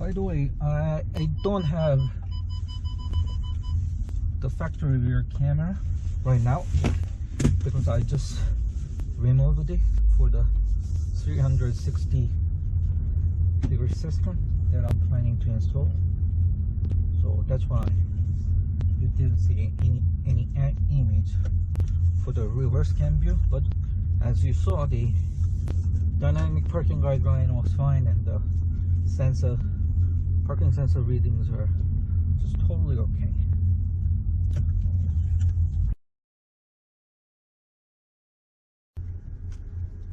By the way, I don't have the factory rear camera right now because I just removed it for the 360 degree system that I'm planning to install. So that's why you didn't see any image for the reverse cam view. But as you saw, the dynamic parking guideline was fine, and the parking sensor readings are just totally okay.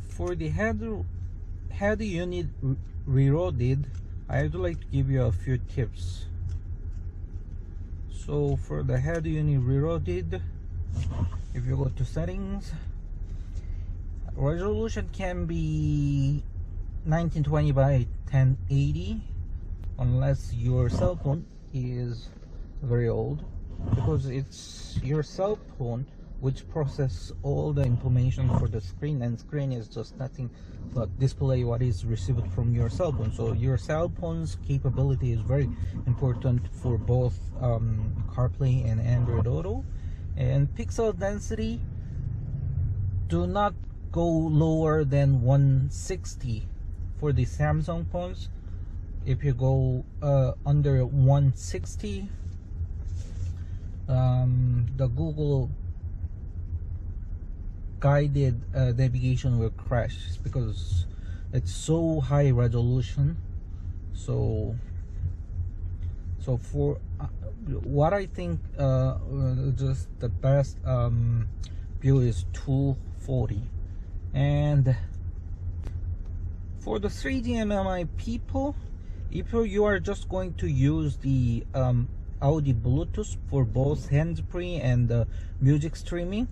For the head unit reloaded, I would like to give you a few tips. So for the head unit reloaded, if you go to settings, resolution can be 1920 by 1080 unless your cell phone is very old, because it's your cell phone which process all the information for the screen, and screen is just nothing but display what is received from your cell phone. So your cell phone's capability is very important for both CarPlay and Android Auto. And pixel density, do not go lower than 160 for the Samsung phones. If you go under 160, the Google guided navigation will crash because it's so high resolution. So for what I think just the best view is 240. And for the 3G MMI people, if you are just going to use the Audi Bluetooth for both hands-free and music streaming,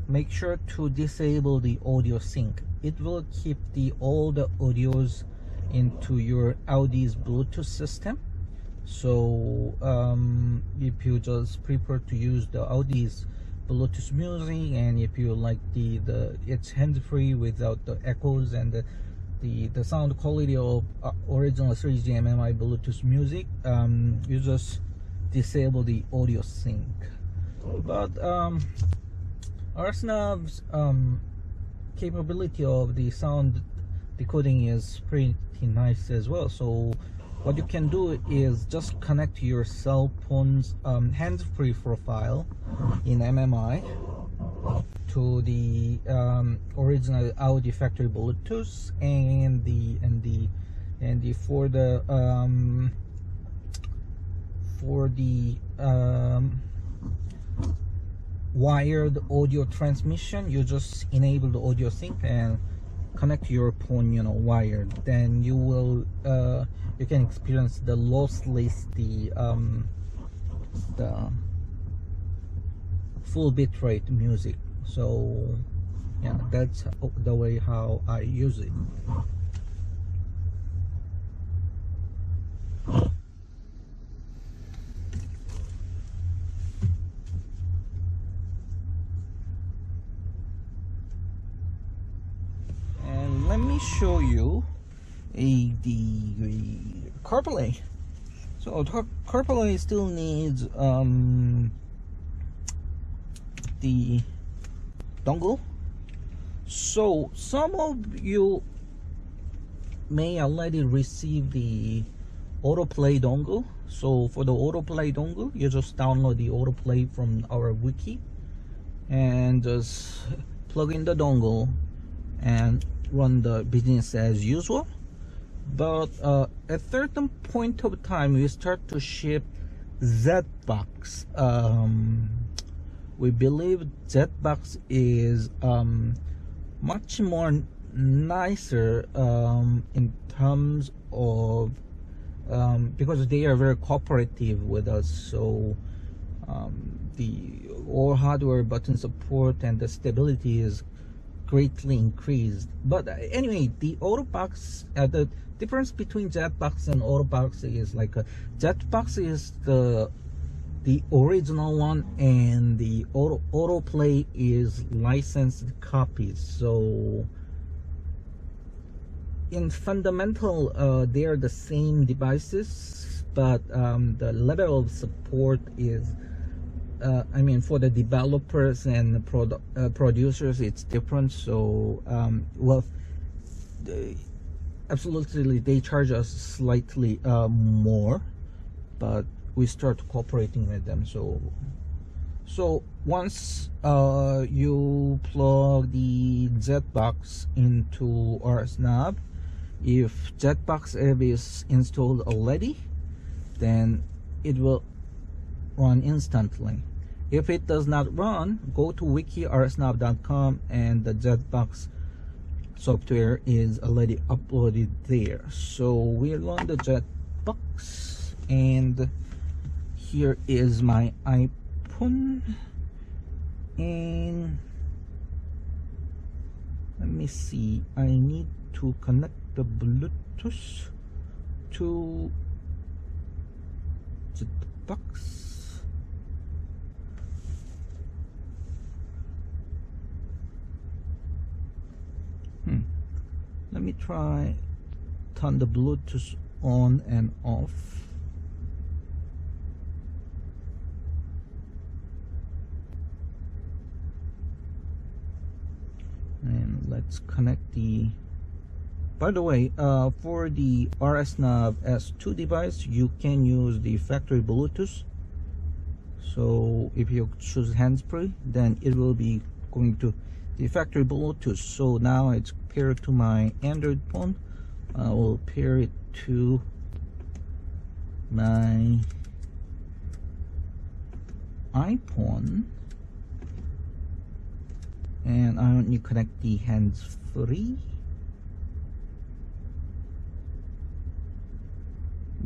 make sure to disable the audio sync. It will keep all the audios into your Audi's Bluetooth system. So if you just prefer to use the Audi's Bluetooth music, and if you like it's hands-free without the echoes and the sound quality of original 3G MMI Bluetooth music, you just disable the audio sync. But Rsnav's capability of the sound decoding is pretty nice as well. So what you can do is just connect your cell phone's hands-free profile in MMI to the original Audi factory Bluetooth, and for the wired audio transmission, you just enable the audio sync and connect your phone, wired. Then you will you can experience the lossless, the full bitrate music. So yeah, that's the way how I use it. And let me show you the CarPlay. So CarPlay still needs the dongle. So some of you may already receive the Autoplay dongle. So for the Autoplay dongle, you just download the Autoplay from our wiki and just plug in the dongle and run the business as usual. But at certain point of time, we start to ship Z-Box. We believe Z-Box is much more nicer in terms of because they are very cooperative with us. So all hardware button support and the stability is greatly increased. But anyway, the Autobox, the difference between Z-Box and Autobox is like Z-Box is the original one, and the Autoplay is licensed copies. So in fundamental, they are the same devices, but the level of support is, I mean, for the developers and the producers, it's different. So, well, absolutely, they charge us slightly more, but we start cooperating with them. So once you plug the Jetbox into Rsnav, if Jetbox app is installed already, then it will run instantly. If it does not run, go to wiki.rsnav.com and the Jetbox software is already uploaded there. So we run the Jetbox, and here is my iPhone, and let me see, I need to connect the Bluetooth to Jetbox. Let me try turn the Bluetooth on and off. And let's connect the, by the way, for the Rsnav S2 device, you can use the factory Bluetooth. So if you choose hands-free, then it will be going to the factory Bluetooth. So now it's paired to my Android phone. I will pair it to my iPhone, and I only connect the hands-free.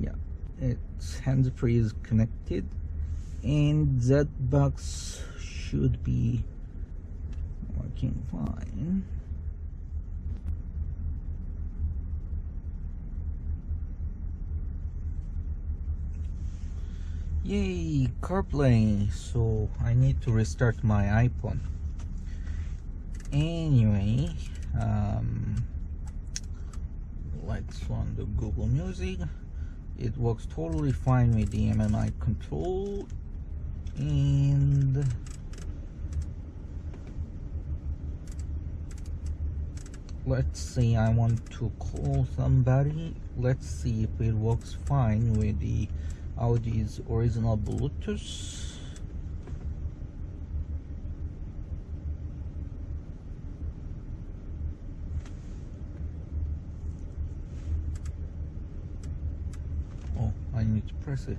Yeah, it's hands-free is connected, and Jetbox should be working fine. Yay, CarPlay. So I need to restart my iPhone. Anyway, let's run the Google Music. It works totally fine with the MMI control, and let's say I want to call somebody. Let's see if it works fine with the Audi's original Bluetooth. Oh, I need to press it.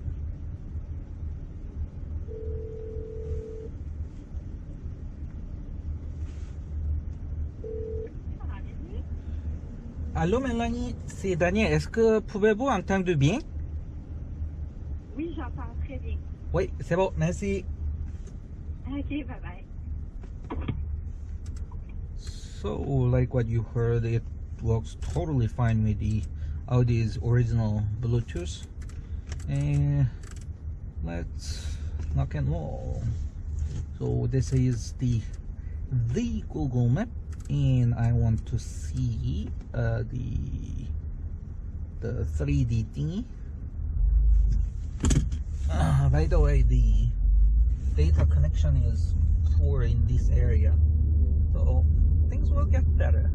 Allô Mélanie, c'est Daniel. Est-ce que pouvez-vous entendre bien? Oui, j'entends très bien. Oui, c'est bon, merci. Ok, bye bye. So, like what you heard, it works totally fine with the Audi's original Bluetooth. And let's knock and roll. So this is the Google Map, and I want to see the 3D thingy. By the way, the data connection is poor in this area, so things will get better.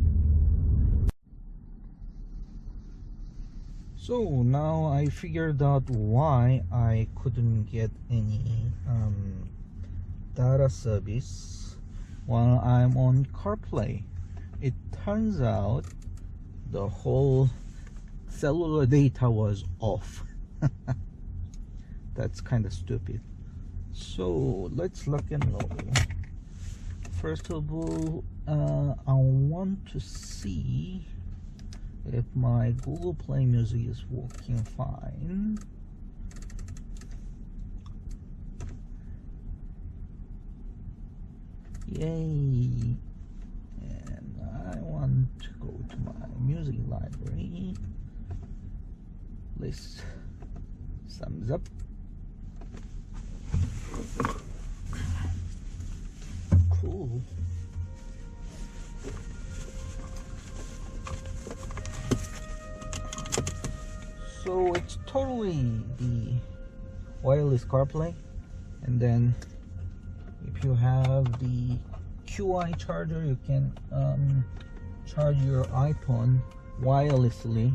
So now I figured out why I couldn't get any data service while I'm on CarPlay. It turns out the whole cellular data was off. That's kind of stupid. So let's look and roll. First of all, I want to see if my Google Play Music is working fine. Yay! And I want to go to my music library. List. Thumbs up. Cool. So it's totally the wireless CarPlay, and then if you have the QI charger, you can charge your iPhone wirelessly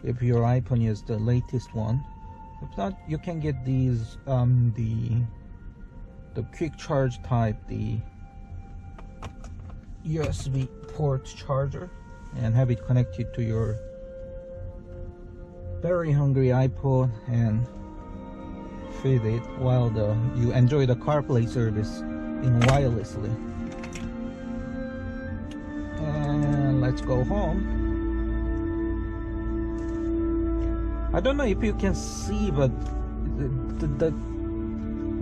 if your iPhone is the latest one. If not, you can get these the quick charge type, the USB port charger, and have it connected to your very hungry iPhone and feed it while you enjoy the CarPlay service in wirelessly. And let's go home. I don't know if you can see, but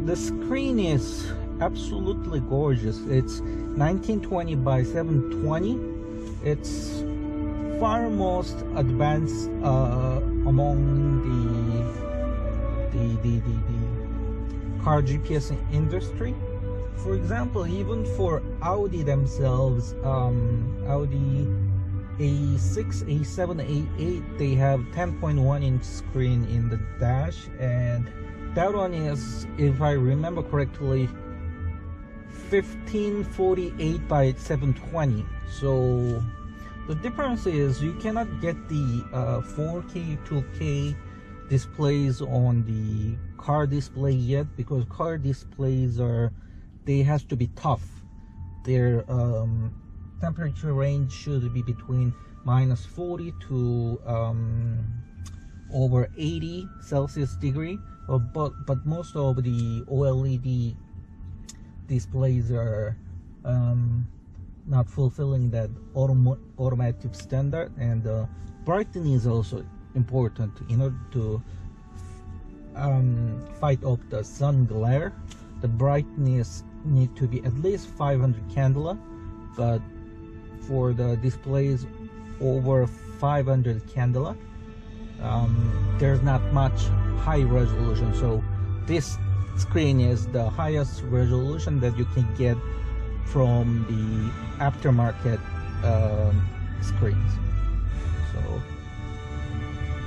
the screen is absolutely gorgeous. It's 1920 by 720. It's far most advanced among the car GPS industry. For example, even for Audi themselves, Audi A6, A7, A8, they have 10.1 inch screen in the dash, and that one is, if I remember correctly, 1548 by 720. So the difference is you cannot get the 4K, 2K displays on the car display yet, because car displays they has to be tough. Their temperature range should be between -40 to over 80 Celsius degree. But most of the OLED displays are not fulfilling that automotive standard, and brightening is also important in order to fight off the sun glare. The brightness need to be at least 500 candela, but for the displays over 500 candela, there's not much high resolution. So this screen is the highest resolution that you can get from the aftermarket screens. So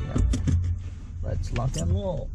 yeah, let's lock and roll.